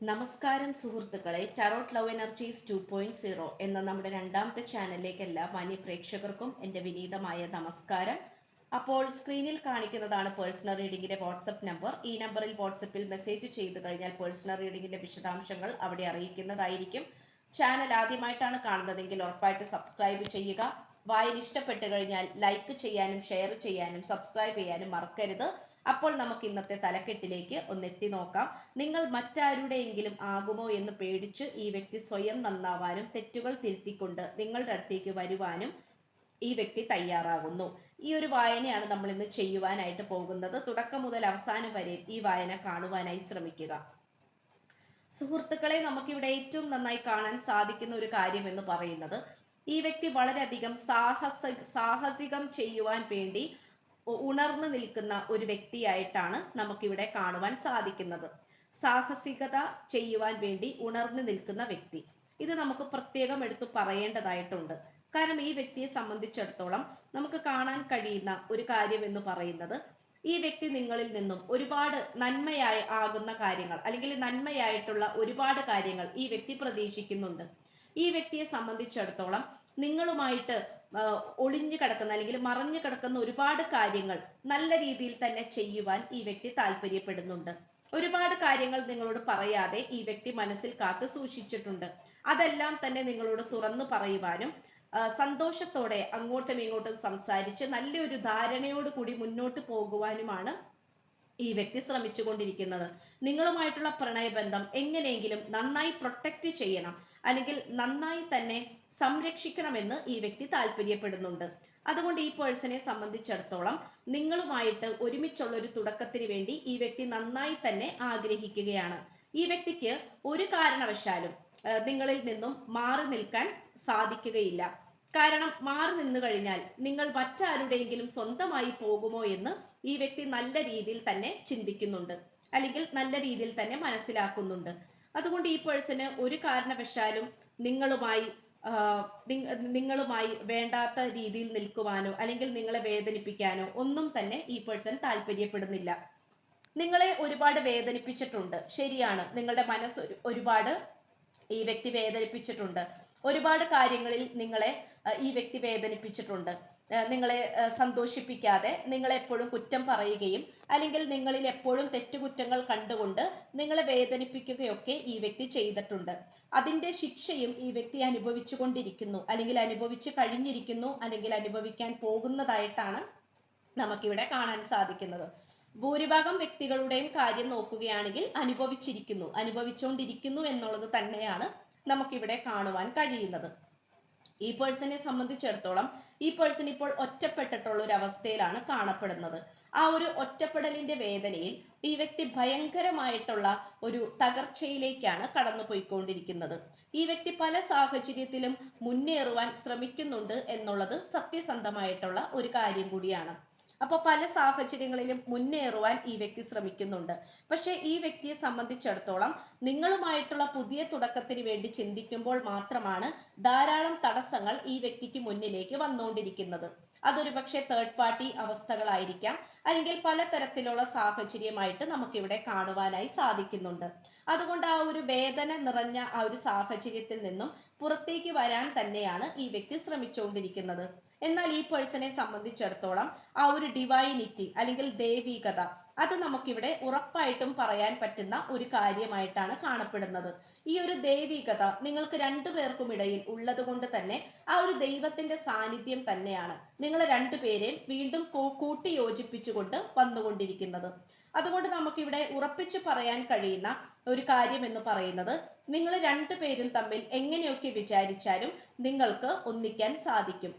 നമസ്കാരം സുഹൃത്തുക്കളെ, tarot love energies 2.0 എന്ന നമ്മുടെ രണ്ടാമത്തെ ചാനലിലേക്ക് എല്ലാ മാന്യ പ്രേക്ഷകർക്കും എൻ്റെ വിനീതമായ നമസ്കാരം. അപ്പോൾ സ്ക്രീനിൽ കാണിക്കുന്നതാണ് പേഴ്സണൽ റീഡിങ്ങിന്റെ വാട്സപ്പ് നമ്പർ. ഈ നമ്പറിൽ വാട്സപ്പിൽ മെസ്സേജ് ചെയ്തു കഴിഞ്ഞാൽ പേഴ്സണൽ റീഡിങ്ങിന്റെ വിശദാംശങ്ങൾ അവിടെ അറിയിക്കുന്നതായിരിക്കും. ചാനൽ ആദ്യമായിട്ടാണ് കാണുന്നതെങ്കിൽ ഉറപ്പായിട്ട് സബ്സ്ക്രൈബ് ചെയ്യുക. വായന ഇഷ്ടപ്പെട്ടു കഴിഞ്ഞാൽ ലൈക്ക് ചെയ്യാനും ഷെയർ ചെയ്യാനും സബ്സ്ക്രൈബ് ചെയ്യാനും മറക്കരുത്. അപ്പോൾ നമുക്ക് ഇന്നത്തെ തലക്കെട്ടിലേക്ക് ഒന്നെത്തി നോക്കാം. നിങ്ങൾ മറ്റാരുടെയെങ്കിലും ആകുമോ എന്ന് പേടിച്ച് ഈ വ്യക്തി സ്വയം നന്നാവാനും തെറ്റുകൾ തിരുത്തിക്കൊണ്ട് നിങ്ങളുടെ അടുത്തേക്ക് വരുവാനും ഈ വ്യക്തി തയ്യാറാകുന്നു. ഈ ഒരു വായനയാണ് നമ്മൾ ഇന്ന് ചെയ്യുവാനായിട്ട് പോകുന്നത്. തുടക്കം മുതൽ അവസാനം വരെ ഈ വായന കാണുവാനായി ശ്രമിക്കുക. സുഹൃത്തുക്കളെ, നമുക്കിവിടെ ഏറ്റവും നന്നായി കാണാൻ സാധിക്കുന്ന ഒരു കാര്യം എന്ന് പറയുന്നത്, ഈ വ്യക്തി വളരെയധികം സാഹസികം ചെയ്യുവാൻ വേണ്ടി ഉണർന്നു നിൽക്കുന്ന ഒരു വ്യക്തിയായിട്ടാണ് നമുക്കിവിടെ കാണുവാൻ സാധിക്കുന്നത്. സാഹസികത ചെയ്യുവാൻ വേണ്ടി ഉണർന്നു നിൽക്കുന്ന വ്യക്തി, ഇത് നമുക്ക് പ്രത്യേകം എടുത്തു പറയേണ്ടതായിട്ടുണ്ട്. കാരണം ഈ വ്യക്തിയെ സംബന്ധിച്ചിടത്തോളം നമുക്ക് കാണാൻ കഴിയുന്ന ഒരു കാര്യം എന്ന് പറയുന്നത്, ഈ വ്യക്തി നിങ്ങളിൽ നിന്നും ഒരുപാട് നന്മയായി ആകുന്ന കാര്യങ്ങൾ അല്ലെങ്കിൽ നന്മയായിട്ടുള്ള ഒരുപാട് കാര്യങ്ങൾ ഈ വ്യക്തി പ്രതീക്ഷിക്കുന്നുണ്ട്. ഈ വ്യക്തിയെ സംബന്ധിച്ചിടത്തോളം നിങ്ങളുമായിട്ട് ഒളിഞ്ഞു കിടക്കുന്ന അല്ലെങ്കിൽ മറഞ്ഞു കിടക്കുന്ന ഒരുപാട് കാര്യങ്ങൾ നല്ല രീതിയിൽ തന്നെ ചെയ്യുവാൻ ഈ വ്യക്തി താല്പര്യപ്പെടുന്നുണ്ട്. ഒരുപാട് കാര്യങ്ങൾ നിങ്ങളോട് പറയാതെ ഈ വ്യക്തി മനസ്സിൽ കാത്തു സൂക്ഷിച്ചിട്ടുണ്ട്. അതെല്ലാം തന്നെ നിങ്ങളോട് തുറന്നു പറയുവാനും സന്തോഷത്തോടെ അങ്ങോട്ടും ഇങ്ങോട്ടും സംസാരിച്ച് നല്ലൊരു ധാരണയോട് കൂടി മുന്നോട്ട് പോകുവാനുമാണ് ഈ വ്യക്തി ശ്രമിച്ചുകൊണ്ടിരിക്കുന്നത്. നിങ്ങളുമായിട്ടുള്ള പ്രണയബന്ധം എങ്ങനെയെങ്കിലും നന്നായി പ്രൊട്ടക്റ്റ് ചെയ്യണം, അല്ലെങ്കിൽ നന്നായി തന്നെ സംരക്ഷിക്കണമെന്ന് ഈ വ്യക്തി താല്പര്യപ്പെടുന്നുണ്ട്. അതുകൊണ്ട് ഈ പേഴ്സണെ സംബന്ധിച്ചിടത്തോളം നിങ്ങളുമായിട്ട് ഒരുമിച്ചുള്ള ഒരു തുടക്കത്തിന് വേണ്ടി ഈ വ്യക്തി നന്നായി തന്നെ ആഗ്രഹിക്കുകയാണ്. ഈ വ്യക്തിക്ക് ഒരു കാരണവശാലും നിങ്ങളിൽ നിന്നും മാറി നിൽക്കാൻ സാധിക്കുകയില്ല. കാരണം മാറി നിന്നു കഴിഞ്ഞാൽ നിങ്ങൾ മറ്റാരുടെയെങ്കിലും സ്വന്തമായി പോകുമോ എന്ന് ഈ വ്യക്തി നല്ല രീതിയിൽ തന്നെ ചിന്തിക്കുന്നുണ്ട്, അല്ലെങ്കിൽ നല്ല രീതിയിൽ തന്നെ മനസ്സിലാക്കുന്നുണ്ട്. അതുകൊണ്ട് ഈ പേഴ്സണ് ഒരു കാരണവശാലും നിങ്ങളുമായി വേണ്ടാത്ത രീതിയിൽ നിൽക്കുവാനോ അല്ലെങ്കിൽ നിങ്ങളെ വേദനിപ്പിക്കാനോ ഒന്നും തന്നെ ഈ പേഴ്സൺ താല്പര്യപ്പെടുന്നില്ല. നിങ്ങളെ ഒരുപാട് വേദനിപ്പിച്ചിട്ടുണ്ട്, ശരിയാണ്. നിങ്ങളുടെ മനസ്സ് ഒരുപാട് ഈ വ്യക്തി വേദനിപ്പിച്ചിട്ടുണ്ട്. ഒരുപാട് കാര്യങ്ങളിൽ നിങ്ങളെ ഈ വ്യക്തി വേദനിപ്പിച്ചിട്ടുണ്ട്. നിങ്ങളെ സന്തോഷിപ്പിക്കാതെ നിങ്ങളെ എപ്പോഴും കുറ്റം പറയുകയും അല്ലെങ്കിൽ നിങ്ങളിൽ എപ്പോഴും തെറ്റുകുറ്റങ്ങൾ കണ്ടുകൊണ്ട് നിങ്ങളെ വേദനിപ്പിക്കുകയൊക്കെ ഈ വ്യക്തി ചെയ്തിട്ടുണ്ട്. അതിന്റെ ശിക്ഷയും ഈ വ്യക്തി അനുഭവിച്ചു കൊണ്ടിരിക്കുന്നു, അല്ലെങ്കിൽ അനുഭവിച്ചു കഴിഞ്ഞിരിക്കുന്നു, അല്ലെങ്കിൽ അനുഭവിക്കാൻ പോകുന്നതായിട്ടാണ് നമുക്കിവിടെ കാണാൻ സാധിക്കുന്നത്. ഭൂരിഭാഗം വ്യക്തികളുടെയും കാര്യം നോക്കുകയാണെങ്കിൽ അനുഭവിച്ചുകൊണ്ടിരിക്കുന്നു എന്നുള്ളത് തന്നെയാണ് നമുക്കിവിടെ കാണുവാൻ കഴിയുന്നത്. ഈ പേഴ്സണെ സംബന്ധിച്ചിടത്തോളം ഈ പേഴ്സൺ ഇപ്പോൾ ഒറ്റപ്പെട്ടിട്ടുള്ള ഒരു അവസ്ഥയിലാണ് കാണപ്പെടുന്നത്. ആ ഒരു ഒറ്റപ്പെടലിന്റെ വേദനയിൽ ഈ വ്യക്തി ഭയങ്കരമായിട്ടുള്ള ഒരു തകർച്ചയിലേക്കാണ് കടന്നു പോയിക്കൊണ്ടിരിക്കുന്നത്. ഈ വ്യക്തി പല സാഹചര്യത്തിലും മുന്നേറുവാൻ ശ്രമിക്കുന്നുണ്ട് എന്നുള്ളത് സത്യസന്ധമായിട്ടുള്ള ഒരു കാര്യം കൂടിയാണ്. അപ്പോൾ പല സാഹചര്യങ്ങളിലും മുന്നേറുവാൻ ഈ വ്യക്തി ശ്രമിക്കുന്നുണ്ട്. പക്ഷെ ഈ വ്യക്തിയെ സംബന്ധിച്ചിടത്തോളം നിങ്ങളുമായിട്ടുള്ള പുതിയ തുടക്കത്തിന് വേണ്ടി ചിന്തിക്കുമ്പോൾ മാത്രമാണ് ധാരാളം തടസ്സങ്ങൾ ഈ വ്യക്തിക്ക് മുന്നിലേക്ക് വന്നുകൊണ്ടിരിക്കുന്നത്. അതൊരു പക്ഷേ തേർഡ് പാർട്ടി അവസ്ഥകളായിരിക്കാം, അല്ലെങ്കിൽ പലതരത്തിലുള്ള സാഹചര്യമായിട്ട് നമുക്കിവിടെ കാണുവാനായി സാധിക്കുന്നുണ്ട്. അതുകൊണ്ട് ആ ഒരു വേദന നിറഞ്ഞ ആ ഒരു സാഹചര്യത്തിൽ നിന്നും പുറത്തേക്ക് വരാൻ തന്നെയാണ് ഈ വ്യക്തി ശ്രമിച്ചുകൊണ്ടിരിക്കുന്നത്. എന്നാൽ ഈ പേഴ്സണെ സംബന്ധിച്ചിടത്തോളം ആ ഒരു ഡിവൈനിറ്റി അല്ലെങ്കിൽ ദൈവികത, അത് നമുക്കിവിടെ ഉറപ്പായിട്ടും പറയാൻ പറ്റുന്ന ഒരു കാര്യമായിട്ടാണ് കാണപ്പെടുന്നത്. ഈ ഒരു ദൈവികത നിങ്ങൾക്ക് രണ്ടുപേർക്കും ഇടയിൽ ഉള്ളത് കൊണ്ട് തന്നെ ആ ഒരു ദൈവത്തിന്റെ സാന്നിധ്യം തന്നെയാണ് നിങ്ങൾ രണ്ടുപേരെയും വീണ്ടും കൂട്ടി യോജിപ്പിച്ചുകൊണ്ട് വന്നുകൊണ്ടിരിക്കുന്നത്. അതുകൊണ്ട് നമുക്കിവിടെ ഉറപ്പിച്ചു പറയാൻ കഴിയുന്ന ഒരു കാര്യം എന്ന് പറയുന്നത്, നിങ്ങൾ രണ്ടുപേരും തമ്മിൽ എങ്ങനെയൊക്കെ വിചാരിച്ചാലും നിങ്ങൾക്ക് ഒന്നിക്കാൻ സാധിക്കും.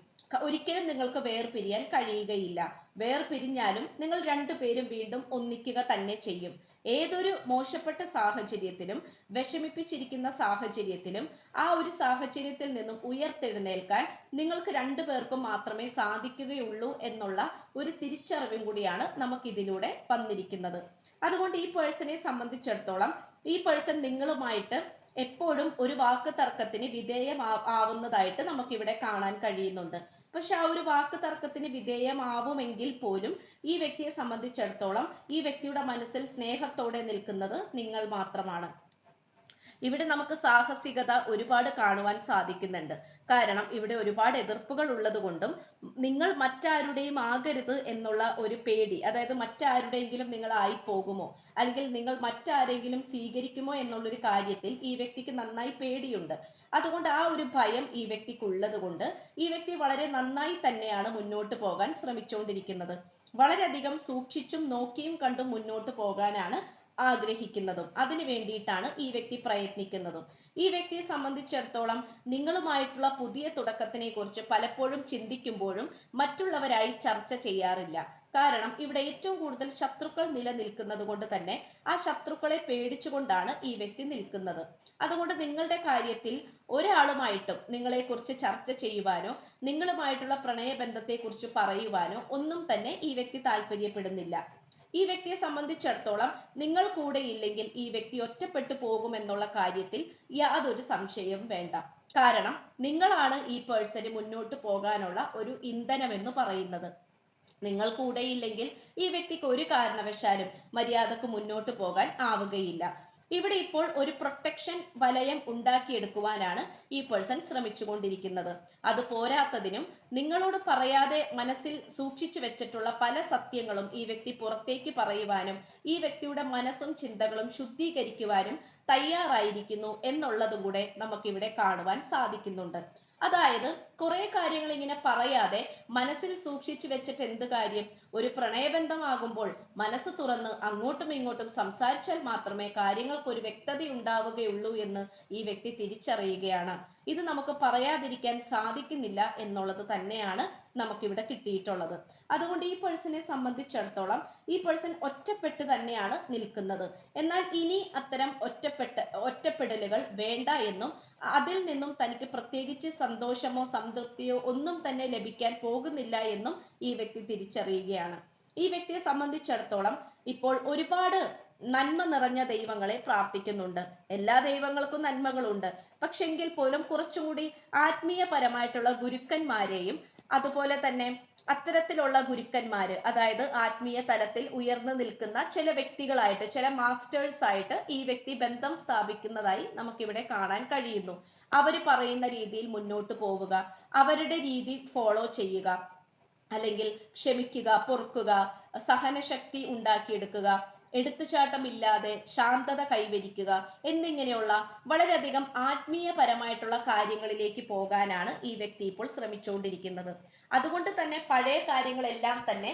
ഒരിക്കലും നിങ്ങൾക്ക് വേർപിരിയാൻ കഴിയുകയില്ല. വേർപിരിഞ്ഞാലും നിങ്ങൾ രണ്ടുപേരും വീണ്ടും ഒന്നിക്കുക തന്നെ ചെയ്യും. ഏതൊരു മോശപ്പെട്ട സാഹചര്യത്തിലും വിഷമിപ്പിച്ചിരിക്കുന്ന സാഹചര്യത്തിലും ആ ഒരു സാഹചര്യത്തിൽ നിന്നും ഉയർത്തെഴുന്നേൽക്കാൻ നിങ്ങൾക്ക് രണ്ടുപേർക്കും മാത്രമേ സാധിക്കുകയുള്ളൂ എന്നുള്ള ഒരു തിരിച്ചറിവും കൂടിയാണ് നമുക്കിതിലൂടെ വന്നിരിക്കുന്നത്. അതുകൊണ്ട് ഈ പേഴ്സണെ സംബന്ധിച്ചിടത്തോളം ഈ പേഴ്സൺ നിങ്ങളുമായിട്ട് എപ്പോഴും ഒരു വാക്ക് തർക്കത്തിന് വിധേയമാവുന്നതായിട്ട് നമുക്കിവിടെ കാണാൻ കഴിയുന്നുണ്ട്. പക്ഷെ ആ ഒരു വാക്ക് തർക്കത്തിന് വിധേയമാവുമെങ്കിൽ പോലും ഈ വ്യക്തിയെ സംബന്ധിച്ചിടത്തോളം ഈ വ്യക്തിയുടെ മനസ്സിൽ സ്നേഹത്തോടെ നിൽക്കുന്നത് നിങ്ങൾ മാത്രമാണ്. ഇവിടെ നമുക്ക് സാഹസികത ഒരുപാട് കാണുവാൻ സാധിക്കുന്നുണ്ട്. കാരണം ഇവിടെ ഒരുപാട് എതിർപ്പുകൾ ഉള്ളത് കൊണ്ടും നിങ്ങൾ മറ്റാരുടെയും ആകരുത് എന്നുള്ള ഒരു പേടി, അതായത് മറ്റാരുടെയെങ്കിലും നിങ്ങൾ ആയി പോകുമോ അല്ലെങ്കിൽ നിങ്ങൾ മറ്റാരെങ്കിലും സ്വീകരിക്കുമോ എന്നുള്ളൊരു കാര്യത്തിൽ ഈ വ്യക്തിക്ക് നന്നായി പേടിയുണ്ട്. അതുകൊണ്ട് ആ ഒരു ഭയം ഈ വ്യക്തിക്കുള്ളത് കൊണ്ട് ഈ വ്യക്തി വളരെ നന്നായി തന്നെയാണ് മുന്നോട്ട് പോകാൻ ശ്രമിച്ചുകൊണ്ടിരിക്കുന്നത്. വളരെയധികം സൂക്ഷിച്ചും നോക്കിയും കണ്ടും മുന്നോട്ട് പോകാനാണ് ആഗ്രഹിക്കുന്നതും അതിനു വേണ്ടിയിട്ടാണ് ഈ വ്യക്തി പ്രയത്നിക്കുന്നതും. ഈ വ്യക്തിയെ സംബന്ധിച്ചിടത്തോളം നിങ്ങളുമായിട്ടുള്ള പുതിയ തുടക്കത്തിനെ കുറിച്ച് പലപ്പോഴും ചിന്തിക്കുമ്പോഴും മറ്റുള്ളവരായി ചർച്ച ചെയ്യാറില്ല. കാരണം ഇവിടെ ഏറ്റവും കൂടുതൽ ശത്രുക്കൾ നിലനിൽക്കുന്നത് കൊണ്ട് തന്നെ ആ ശത്രുക്കളെ പേടിച്ചുകൊണ്ടാണ് ഈ വ്യക്തി നിൽക്കുന്നത്. അതുകൊണ്ട് നിങ്ങളുടെ കാര്യത്തിൽ ഒരാളുമായിട്ടും നിങ്ങളെക്കുറിച്ച് ചർച്ച ചെയ്യുവാനോ നിങ്ങളുമായിട്ടുള്ള പ്രണയബന്ധത്തെ കുറിച്ച് പറയുവാനോ ഒന്നും തന്നെ ഈ വ്യക്തി താല്പര്യപ്പെടുന്നില്ല. ഈ വ്യക്തിയെ സംബന്ധിച്ചിടത്തോളം നിങ്ങൾ കൂടെ ഇല്ലെങ്കിൽ ഈ വ്യക്തി ഒറ്റപ്പെട്ടു പോകുമെന്നുള്ള കാര്യത്തിൽ യാതൊരു സംശയവും വേണ്ട. കാരണം നിങ്ങളാണ് ഈ പേഴ്സന് മുന്നോട്ട് പോകാനുള്ള ഒരു ഇന്ധനം എന്ന് പറയുന്നത്. നിങ്ങൾ കൂടെയില്ലെങ്കിൽ ഈ വ്യക്തിക്ക് ഒരു കാരണവശാലും മര്യാദക്ക് മുന്നോട്ട് പോകാൻ ആവുകയില്ല. ഇവിടെ ഇപ്പോൾ ഒരു പ്രൊട്ടക്ഷൻ വലയം ഉണ്ടാക്കിയെടുക്കുവാനാണ് ഈ പേഴ്സൺ ശ്രമിച്ചുകൊണ്ടിരിക്കുന്നത്. അത് പോരാത്തതിനും നിങ്ങളോട് പറയാതെ മനസ്സിൽ സൂക്ഷിച്ചു വെച്ചിട്ടുള്ള പല സത്യങ്ങളും ഈ വ്യക്തി പുറത്തേക്ക് പറയുവാനും ഈ വ്യക്തിയുടെ മനസ്സും ചിന്തകളും ശുദ്ധീകരിക്കുവാനും തയ്യാറായിരിക്കുന്നു എന്നുള്ളതും കൂടെ നമുക്കിവിടെ കാണുവാൻ സാധിക്കുന്നുണ്ട്. അതായത് കുറെ കാര്യങ്ങൾ ഇങ്ങനെ പറയാതെ മനസ്സിൽ സൂക്ഷിച്ചു വെച്ചിട്ട് എന്ത് കാര്യം? ഒരു പ്രണയബന്ധമാകുമ്പോൾ മനസ്സ് തുറന്ന് അങ്ങോട്ടും ഇങ്ങോട്ടും സംസാരിച്ചാൽ മാത്രമേ കാര്യങ്ങൾക്ക് ഒരു വ്യക്തത ഉണ്ടാവുകയുള്ളൂ എന്ന് ഈ വ്യക്തി തിരിച്ചറിയുകയാണ്. ഇത് നമുക്ക് പറയാതിരിക്കാൻ സാധിക്കുന്നില്ല എന്നുള്ളത് തന്നെയാണ് നമുക്കിവിടെ കിട്ടിയിട്ടുള്ളത്. അതുകൊണ്ട് ഈ പേഴ്സണെ സംബന്ധിച്ചിടത്തോളം ഈ പേഴ്സൺ ഒറ്റപ്പെട്ട് തന്നെയാണ് നിൽക്കുന്നത്. എന്നാൽ ഇനി അത്തരം ഒറ്റപ്പെടലുകൾ വേണ്ട എന്നും അതിൽ നിന്നും തനിക്ക് പ്രത്യേകിച്ച് സന്തോഷമോ സംതൃപ്തിയോ ഒന്നും തന്നെ ലഭിക്കാൻ പോകുന്നില്ല എന്നും ഈ വ്യക്തി തിരിച്ചറിയുകയാണ്. ഈ വ്യക്തിയെ സംബന്ധിച്ചിടത്തോളം ഇപ്പോൾ ഒരുപാട് നന്മ നിറഞ്ഞ ദൈവങ്ങളെ പ്രാർത്ഥിക്കുന്നുണ്ട്. എല്ലാ ദൈവങ്ങൾക്കും നന്മകളുണ്ട്. പക്ഷെങ്കിൽ പോലും കുറച്ചുകൂടി ആത്മീയപരമായിട്ടുള്ള ഗുരുക്കന്മാരെയും അതുപോലെ തന്നെ അത്തരത്തിലുള്ള ഗുരുക്കന്മാര്, അതായത് ആത്മീയ തലത്തിൽ ഉയർന്നു നിൽക്കുന്ന ചില വ്യക്തികളായിട്ട് ചില മാസ്റ്റേഴ്സ് ആയിട്ട് ഈ വ്യക്തി ബന്ധം സ്ഥാപിക്കുന്നതായി നമുക്കിവിടെ കാണാൻ കഴിയുന്നു. അവര് പറയുന്ന രീതിയിൽ മുന്നോട്ട് പോവുക, അവരുടെ രീതി ഫോളോ ചെയ്യുക, അല്ലെങ്കിൽ ക്ഷമിക്കുക, പൊറുക്കുക, സഹനശക്തി ഉണ്ടാക്കിയെടുക്കുക, എടുത്തുചാട്ടമില്ലാതെ ശാന്തത കൈവരിക്കുക എന്നിങ്ങനെയുള്ള വളരെയധികം ആത്മീയപരമായിട്ടുള്ള കാര്യങ്ങളിലേക്ക് പോകാനാണ് ഈ വ്യക്തി ഇപ്പോൾ ശ്രമിച്ചുകൊണ്ടിരിക്കുന്നത്. അതുകൊണ്ട് തന്നെ പഴയ കാര്യങ്ങളെല്ലാം തന്നെ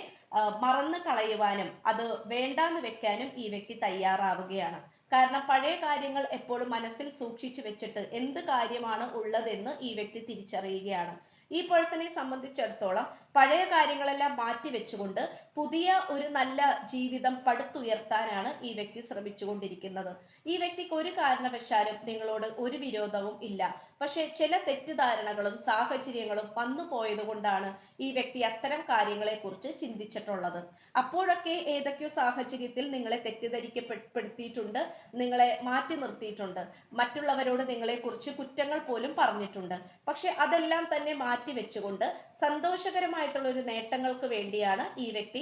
മറന്നു കളയുവാനും അത് വേണ്ടാന്ന് വെക്കാനും ഈ വ്യക്തി തയ്യാറാവുകയാണ്. കാരണം പഴയ കാര്യങ്ങൾ എപ്പോഴും മനസ്സിൽ സൂക്ഷിച്ചു വെച്ചിട്ട് എന്ത് കാര്യമാണ് ഉള്ളതെന്ന് ഈ വ്യക്തി തിരിച്ചറിയുകയാണ്. ഈ പേഴ്സണെ സംബന്ധിച്ചിടത്തോളം പഴയ കാര്യങ്ങളെല്ലാം മാറ്റി വെച്ചുകൊണ്ട് പുതിയ ഒരു നല്ല ജീവിതം പടുത്തുയർത്താനാണ് ഈ വ്യക്തി ശ്രമിച്ചുകൊണ്ടിരിക്കുന്നത്. ഈ വ്യക്തിക്ക് ഒരു കാരണവശാലും നിങ്ങളോട് ഒരു വിരോധവും ഇല്ല. പക്ഷെ ചില തെറ്റിദ്ധാരണകളും സാഹചര്യങ്ങളും വന്നു പോയത് കൊണ്ടാണ് ഈ വ്യക്തി അത്തരം കാര്യങ്ങളെ കുറിച്ച് ചിന്തിച്ചിട്ടുള്ളത്. അപ്പോഴൊക്കെ ഏതൊക്കെയോ സാഹചര്യത്തിൽ നിങ്ങളെ തെറ്റിദ്ധരിക്കപ്പെടുത്തിയിട്ടുണ്ട്, നിങ്ങളെ മാറ്റി നിർത്തിയിട്ടുണ്ട്, മറ്റുള്ളവരോട് നിങ്ങളെ കുറിച്ച് കുറ്റങ്ങൾ പോലും പറഞ്ഞിട്ടുണ്ട്. പക്ഷെ അതെല്ലാം തന്നെ മാറ്റി വെച്ചുകൊണ്ട് സന്തോഷകരമായിട്ടുള്ള ഒരു നേട്ടങ്ങൾക്ക് വേണ്ടിയാണ് ഈ വ്യക്തി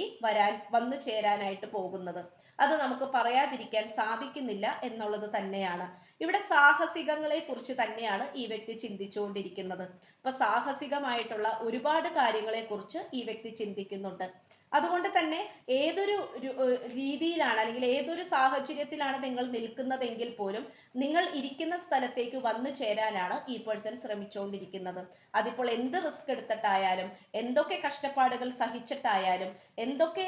വന്നു ചേരാനായിട്ട് പോകുന്നത്. അത് നമുക്ക് പറയാതിരിക്കാൻ സാധിക്കുന്നില്ല എന്നുള്ളത് തന്നെയാണ്. ഇവിടെ സാഹസികങ്ങളെ കുറിച്ച് തന്നെയാണ് ഈ വ്യക്തി ചിന്തിച്ചുകൊണ്ടിരിക്കുന്നത്. അപ്പൊ സാഹസികമായിട്ടുള്ള ഒരുപാട് കാര്യങ്ങളെ കുറിച്ച് ഈ വ്യക്തി ചിന്തിക്കുന്നുണ്ട്. അതുകൊണ്ട് തന്നെ ഏതൊരു രീതിയിലാണ് അല്ലെങ്കിൽ ഏതൊരു സാഹചര്യത്തിലാണ് നിങ്ങൾ നിൽക്കുന്നതെങ്കിൽ പോലും നിങ്ങൾ ഇരിക്കുന്ന സ്ഥലത്തേക്ക് വന്നു ചേരാനാണ് ഈ പേഴ്സൺ ശ്രമിച്ചുകൊണ്ടിരിക്കുന്നത്. അതിപ്പോൾ എന്ത് റിസ്ക് എടുത്തിട്ടായാലും, എന്തൊക്കെ കഷ്ടപ്പാടുകൾ സഹിച്ചിട്ടായാലും, എന്തൊക്കെ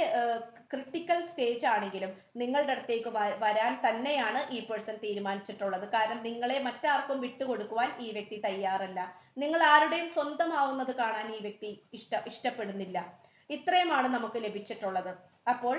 ക്രിട്ടിക്കൽ സ്റ്റേജ് ആണെങ്കിലും നിങ്ങളുടെ അടുത്തേക്ക് വരാൻ തന്നെയാണ് ഈ പേഴ്സൺ തീരുമാനിച്ചിട്ടുള്ളത്. കാരണം നിങ്ങളെ മറ്റാർക്കും വിട്ടുകൊടുക്കുവാൻ ഈ വ്യക്തി തയ്യാറല്ല. നിങ്ങൾ ആരുടെയും സ്വന്തമാവുന്നത് കാണാൻ ഈ വ്യക്തി ഇഷ്ടപ്പെടുന്നില്ല. ഇത്രയുമാണ് നമുക്ക് ലഭിച്ചിട്ടുള്ളത്. അപ്പോൾ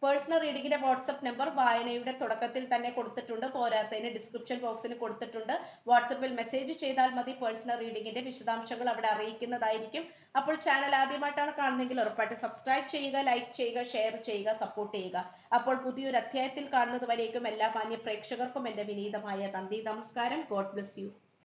പേഴ്സണൽ റീഡിങ്ങിന്റെ വാട്സപ്പ് നമ്പർ വായനയുടെ തുടക്കത്തിൽ തന്നെ കൊടുത്തിട്ടുണ്ട്. പോരാത്തതിന് ഡിസ്ക്രിപ്ഷൻ ബോക്സിൽ കൊടുത്തിട്ടുണ്ട്. വാട്സപ്പിൽ മെസ്സേജ് ചെയ്താൽ മതി. പേഴ്സണൽ റീഡിങ്ങിന്റെ വിശദാംശങ്ങൾ അവിടെ അറിയിക്കുന്നതായിരിക്കും. അപ്പോൾ ചാനൽ ആദ്യമായിട്ടാണ് കാണുന്നതെങ്കിൽ ഉറപ്പായിട്ട് സബ്സ്ക്രൈബ് ചെയ്യുക, ലൈക്ക് ചെയ്യുക, ഷെയർ ചെയ്യുക, സപ്പോർട്ട് ചെയ്യുക. അപ്പോൾ പുതിയൊരു അധ്യായത്തിൽ കാണുന്നത് വരേക്കും എല്ലാ മാന്യ പ്രേക്ഷകർക്കും എന്റെ വിനീതമായ നന്ദി, നമസ്കാരം. God bless you.